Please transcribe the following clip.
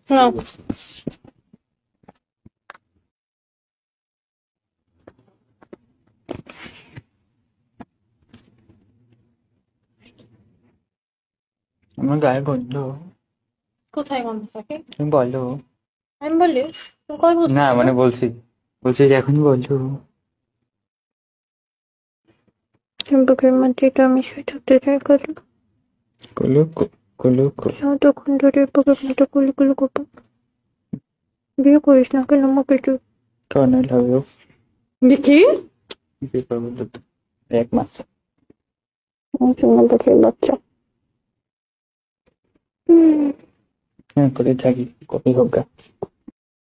নাও। আমার গায়ে গন্ধ। কোথায় গন্ধ থাকে? তুমি বলো। আমি বলি তুমি কই না বুঝতেছো না? মানে বলছি যে এখন বলো। বুকের মধ্যে এটা আমি শুয়ে থাকতে চাই করলো। কলু কলু তখন ধরে বুকের মধ্যে কুলি কুলি করবো। বিয়ে করিস না কেন আমাকে তুই? কারণ আই লাভ ইউ। দেখি বিয়ে করবো তো 1 মাস। বাচ্চা। হ্যাঁ করে থাকি কবে হোক গা।